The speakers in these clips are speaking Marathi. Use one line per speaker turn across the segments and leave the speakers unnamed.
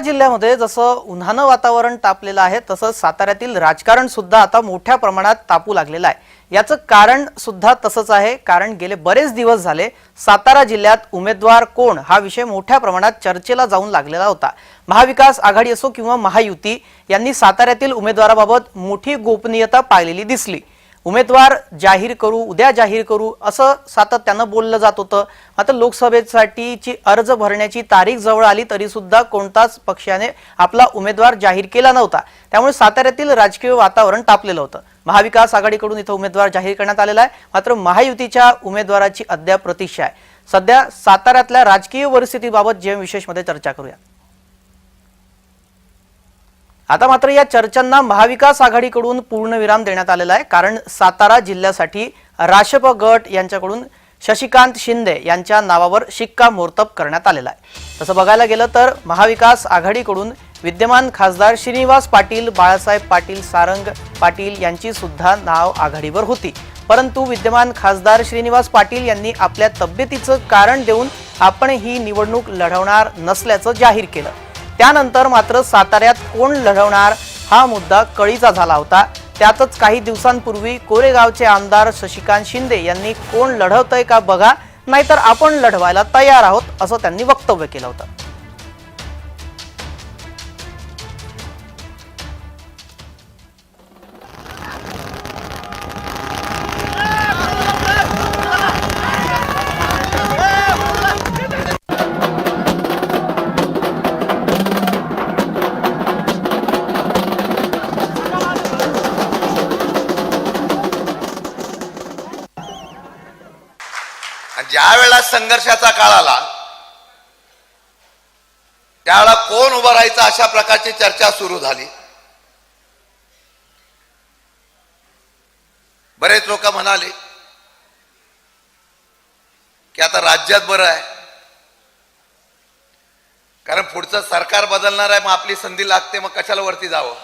जिल्ह्यामध्ये जसं उन्हानं वातावरण तापलेलं आहे तसंच साताऱ्यातील राजकारण सुद्धा आता मोठ्या प्रमाणात तापू लागलेलं आहे। याचं कारण सुद्धा तसंच आहे, कारण गेले बरेच दिवस झाले सातारा जिल्ह्यात उमेदवार कोण हा विषय मोठ्या प्रमाणात चर्चेला जाऊन लागलेला होता। महाविकास आघाडी असो किंवा महायुती यांनी साताऱ्यातील उमेदवाराबाबत मोठी गोपनीयता पाळलेली दिसली। उमेदवार जाहीर करू, उद्या जाहीर करू असं सातत्यानं बोललं जात होतं। आता लोकसभेसाठीची अर्ज भरण्याची तारीख जवळ आली तरी सुद्धा कोणताच पक्षाने आपला उमेदवार जाहीर केला नव्हता। त्यामुळे साताऱ्यातील राजकीय वातावरण तापलेलं होतं। महाविकास आघाडीकडून इथं उमेदवार जाहीर करण्यात आलेला आहे, मात्र महायुतीच्या उमेदवाराची अद्याप प्रतीक्षा आहे। सध्या साताऱ्यातल्या राजकीय परिस्थितीबाबत जे विशेषमध्ये चर्चा करूया। आता मात्र या चर्चांना महाविकास आघाडीकडून पूर्णविराम देण्यात आलेला आहे, कारण सातारा जिल्ह्यासाठी राशप गट यांच्याकडून शशिकांत शिंदे यांच्या नावावर शिक्कामोर्तब करण्यात आलेला आहे। तसं बघायला गेलं तर महाविकास आघाडीकडून विद्यमान खासदार श्रीनिवास पाटील, बाळासाहेब पाटील, सारंग पाटील यांची सुद्धा नाव आघाडीवर होती, परंतु विद्यमान खासदार श्रीनिवास पाटील यांनी आपल्या तब्येतीचं कारण देऊन आपण ही निवडणूक लढवणार नसल्याचं जाहीर केलं। त्यानंतर मात्र साताऱ्यात कोण लढवणार हा मुद्दा कळीचा झाला होता। त्यातच काही दिवसांपूर्वी कोरेगावचे आमदार शशिकांत शिंदे यांनी कोण लढवतंय का बघा, नाहीतर आपण लढवायला तयार आहोत असं त्यांनी वक्तव्य केलं होतं।
ज्या वेळेला संघर्षाचा काळ आला त्यावेळेला कोण उभं राहायचं अशा प्रकारची चर्चा सुरू झाली। बरेच लोक म्हणाले की आता राज्यात बरं आहे, कारण पुढचं सरकार बदलणार आहे, मग आपली संधी लागते, मग कशाला वरती जावं।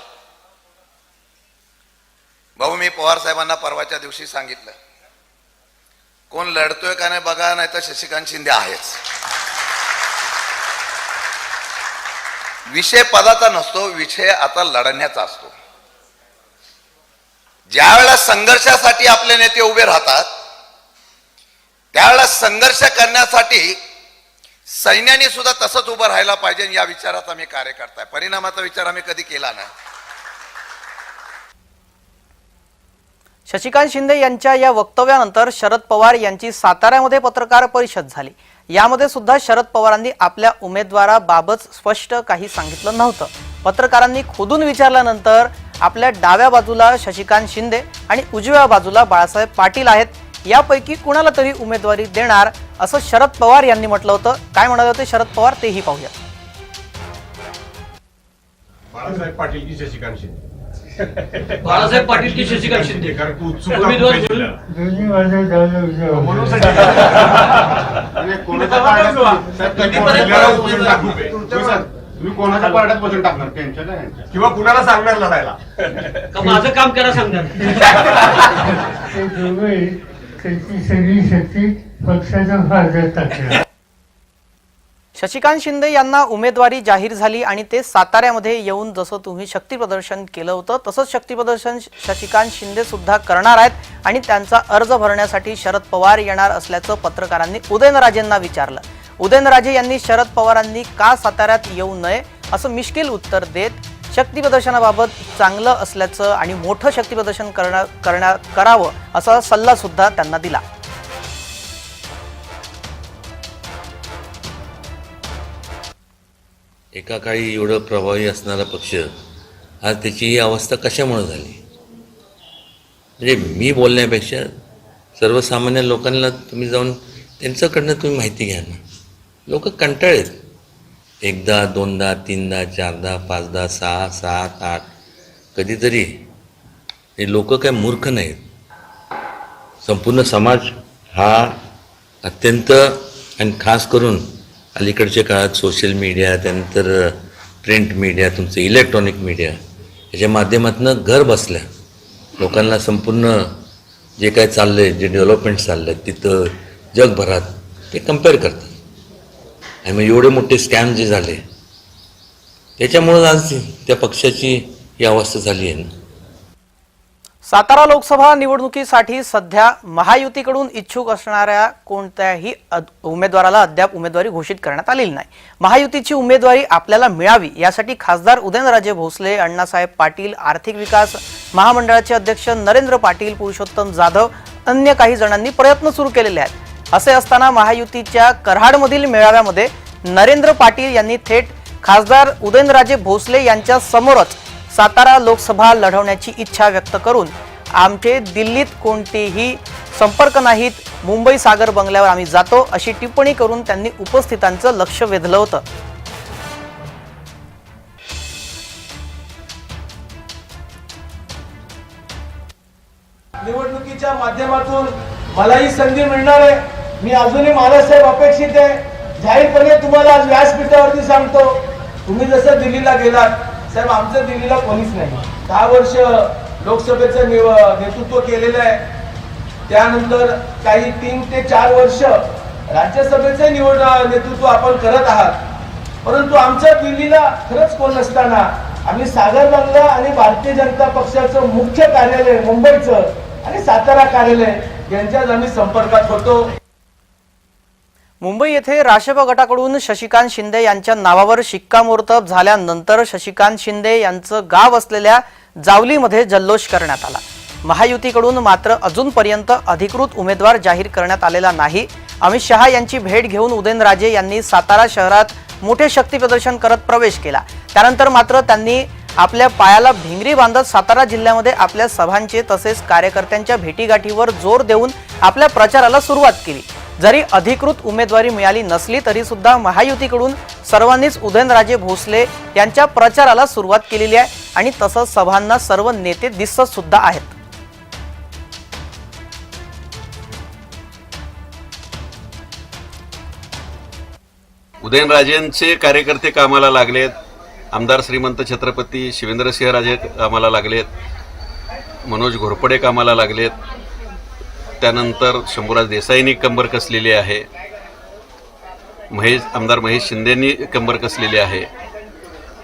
भाऊ, मी पवार साहेबांना परवाच्या दिवशी सांगितलं, कोण लढतोय का नाही बघा, नाही तर शशिकांत शिंदे आहेच। विषय पदाचा नसतो, विषय आता लढण्याचा असतो। ज्या वेळेला संघर्षासाठी आपले नेते उभे राहतात त्यावेळेला संघर्ष करण्यासाठी सैन्याने सुद्धा तसंच उभं राहायला पाहिजे, या विचाराचा मी कार्यकर्ता आहे। परिणामाचा विचार आम्ही कधी केला नाही।
शशिकांत शिंदे यांच्या या वक्तव्यानंतर शरद पवार यांची साताऱ्यामध्ये पत्रकार परिषद झाली। यामध्ये सुद्धा शरद पवारांनी आपल्या उमेदवाराबाबत स्पष्ट काही सांगितलं नव्हतं। पत्रकारांनी खोदून विचारल्यानंतर आपल्या डाव्या बाजूला शशिकांत शिंदे आणि उजव्या बाजूला बाळासाहेब पाटील आहेत, यापैकी कुणाला तरी उमेदवारी देणार असं शरद पवार यांनी म्हटलं होतं। काय म्हणाले होते शरद पवार तेही पाहूया।
बाळासाहेब पाटील की शशिकांत शिंदे?
बाळासाहेब पाटील की शशिकांत शिंदे?
तुम्ही कोणाच्या पार्ट्यात वजन टाकणार किंवा कुणाला सांगणार लढायला?
माझं काम करा सांगणार।
सगळी शक्ती पक्षाच्या फायद्यात टाकल्या।
शशिकांत शिंदे यांना उमेदवारी जाहीर झाली आणि ते साताऱ्यामध्ये येऊन जसं तुम्ही शक्ती प्रदर्शन केलं होतं तसंच शक्ती प्रदर्शन शशिकांत शिंदे सुद्धा करणार आहेत आणि त्यांचा अर्ज भरण्यासाठी शरद पवार येणार असल्याचं पत्रकारांनी उदयनराजेंना विचारलं। उदयनराजे यांनी शरद पवारांनी का साताऱ्यात येऊ नये असं मिश्किल उत्तर देत शक्ती प्रदर्शनाबाबत चांगलं असल्याचं आणि मोठं शक्ती प्रदर्शन करावं असा सल्ला सुद्धा त्यांना दिला।
एका काळी एवढं प्रभावी असणारा पक्ष आज त्याची ही अवस्था कशामुळे झाली? म्हणजे मी बोलण्यापेक्षा सर्वसामान्य लोकांना तुम्ही जाऊन त्यांच्याकडनं तुम्ही माहिती घ्या ना। लोक कंटाळेत, एकदा दोनदा तीनदा चारदा पाचदा 6 7 8 कधीतरी। हे लोक काय मूर्ख नाहीत। संपूर्ण समाज हा अत्यंत आणि खास करून अलीकडच्या काळात सोशल मीडिया, त्यानंतर प्रिंट मीडिया, तुमचं इलेक्ट्रॉनिक मीडिया याच्या माध्यमातून घर बसल्या लोकांना संपूर्ण जे काय चाललं आहे, जे डेव्हलपमेंट चाललं आहे तिथं जगभरात ते कम्पेअर करतात। आणि मग एवढे मोठे स्कॅम जे झाले त्याच्यामुळं आज त्या पक्षाची ही अवस्था झाली आहे ना.
सातारा लोकसभा निवडणुकीसाठी सध्या महायुतीकडून इच्छुक असणाऱ्या कोणत्याही उमेदवाराला अद्याप उमेदवारी घोषित करण्यात आलेली नाही. महायुतीची उमेदवारी आपल्याला मिळावी यासाठी खासदार उदयनराजे भोसले, अण्णासाहेब पाटील, आर्थिक विकास महामंडळाचे अध्यक्ष नरेंद्र पाटील, पुरुषोत्तम जाधव, अन्य काही जणांनी प्रयत्न सुरू केलेले आहेत. असे असताना महायुतीच्या कराडमधील मेळाव्यामध्ये नरेंद्र पाटील यांनी थेट खासदार उदयनराजे भोसले यांच्या समोरच सातारा लोकसभा लढवण्याची इच्छा व्यक्त करून आमचे दिल्लीत कोणतेही संपर्क नाहीत, मुंबई सागर बंगल्यावर आम्ही जातो अशी टिप्पणी करून त्यांनी उपस्थितांचं लक्ष वेधलं होतं.
निवडणुकीच्या माध्यमातून मलाही संधी मिळणार आहे. मी अजूनही महाराजसाहेब अपेक्षित आहे. जाहीरपणे तुम्हाला आज व्यासपीठावरती सांगतो, तुम्ही जसं दिल्लीला गेलात साहेब, आमचं दिल्लीला कोणीच नाही. 10 वर्ष लोकसभेचं नेतृत्व केलेलं आहे. त्यानंतर काही 3 ते 4 वर्ष राज्यसभेचं नेतृत्व आपण करत आहात. परंतु आमचं दिल्लीला खरंच कोण नसताना आम्ही सागर बंगला आणि भारतीय जनता पक्षाचं मुख्य कार्यालय मुंबईचं आणि सातारा कार्यालय यांच्यात आम्ही संपर्कात होतो.
मुंबई येथे राशेप गटाकडून शशिकांत शिंदे यांच्या नावावर शिक्कामोर्तब झाल्यानंतर शशिकांत शिंदे यांचं गाव असलेल्या जावलीमध्ये जल्लोष करण्यात आला. महायुतीकडून मात्र अजूनपर्यंत अधिकृत उमेदवार जाहीर करण्यात आलेला नाही. अमित शहा यांची भेट घेऊन उदयनराजे यांनी सातारा शहरात मोठे शक्ती प्रदर्शन करत प्रवेश केला. त्यानंतर मात्र त्यांनी आपल्या पायाला भिंगरी बांधत सातारा जिल्ह्यामध्ये आपल्या सभांचे तसेच कार्यकर्त्यांच्या भेटीगाठीवर जोर देऊन आपल्या प्रचाराला सुरुवात केली. जरी अधिकृत उमेदवारी मिळाली नसली तरी सुद्धा महायुतीकडून सर्वांनीच उदयनराजे भोसले यांच्या प्रचाराला सुरुवात केलेली आहे आणि तसंच सभांना सर्व नेते दिसत सुद्धा आहेत.
उदयनराजेंचे कार्यकर्ते कामाला लागलेत. आमदार श्रीमंत छत्रपती शिवेंद्रसिंहराजे कामाला लागलेत. मनोज घोरपडे कामाला लागलेत. त्यानंतर शंभूराज देसाईंनी कंबर कसलेली आहे. आमदार महेश शिंदेंनी कंबर कसलेली आहे.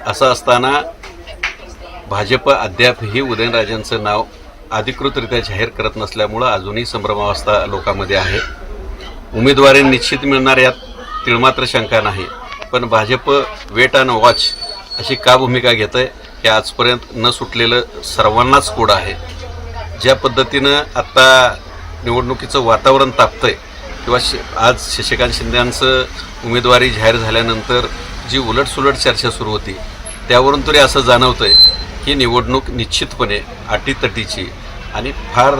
असं असताना भाजप अद्यापही उदयनराजेंचं नाव अधिकृतरित्या जाहीर करत नसल्यामुळं अजूनही संभ्रमावस्था लोकांमध्ये आहे. उमेदवारी निश्चित मिळणार यात तिळमात्र शंका नाही. पण भाजप वेट अँड वॉच अशी का भूमिका घेत आहे हे आजपर्यंत न सुटलेलं सर्वांनाच कोड आहे. ज्या पद्धतीनं आत्ता निवडणुकीचं वातावरण तापतंय किंवा आज शशिकांत शिंदेंचं उमेदवारी जाहीर झाल्यानंतर जी उलटसुलट चर्चा सुरू होती त्यावरून तरी असं जाणवतंय ही निवडणूक निश्चितपणे अटीतटीची आणि फार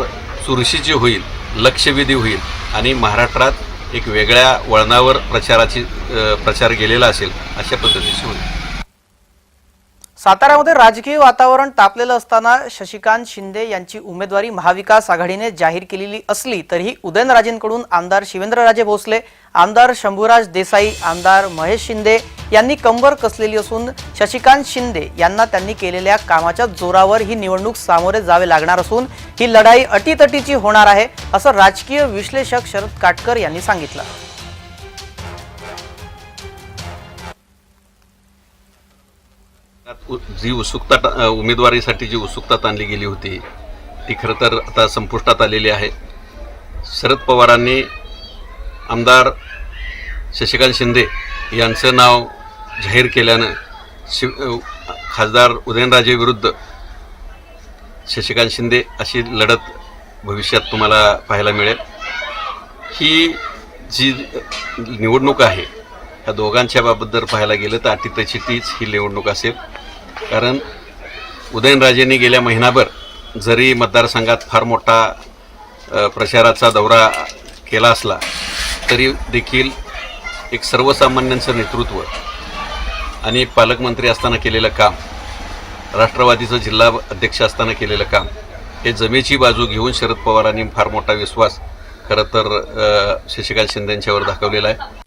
चुरशीची होईल, लक्षवेधी होईल आणि महाराष्ट्रात एक वेगळ्या वळणावर प्रचार गेलेला असेल अशा पद्धतीची होईल.
साताऱ्यामध्ये राजकीय वातावरण तापलेलं असताना शशिकांत शिंदे यांची उमेदवारी महाविकास आघाडीने जाहीर केलेली असली तरीही उदयनराजेंकडून आमदार शिवेंद्रराजे भोसले, आमदार शंभूराज देसाई, आमदार महेश शिंदे यांनी कंबर कसलेली असून शशिकांत शिंदे यांना त्यांनी केलेल्या कामाच्या जोरावर ही निवडणूक सामोरे जावे लागणार असून ही लढाई अटीतटीची होणार आहे असं राजकीय विश्लेषक शरद काटकर यांनी सांगितलं.
जी उत्सुकता उमेदवारीसाठी जी उत्सुकता ताणली गेली होती ती खरं तर आता संपुष्टात आलेली आहे. शरद पवारांनी आमदार शशिकांत शिंदे यांचं नाव जाहीर केल्यानं खासदार उदयनराजे विरुद्ध शशिकांत शिंदे अशी लढत भविष्यात तुम्हाला पाहायला मिळेल. ही जी निवडणूक आहे ह्या दोघांच्या बाबत जर पाहायला गेलं तर अटीतटीच ही निवडणूक असेल. कारण उदयनराजेंनी गेल्या महिनाभर जरी मतदारसंघात फार मोठा प्रचाराचा दौरा केला असला तरी देखील एक सर्वसामान्यांचं नेतृत्व आणि पालकमंत्री असताना केलेलं काम, राष्ट्रवादीचं जिल्हा अध्यक्ष असताना केलेलं काम हे जमेची बाजू घेऊन शरद पवारांनी फार मोठा विश्वास खरं तर शशिकांत शिंदेंच्यावर दाखवलेला आहे.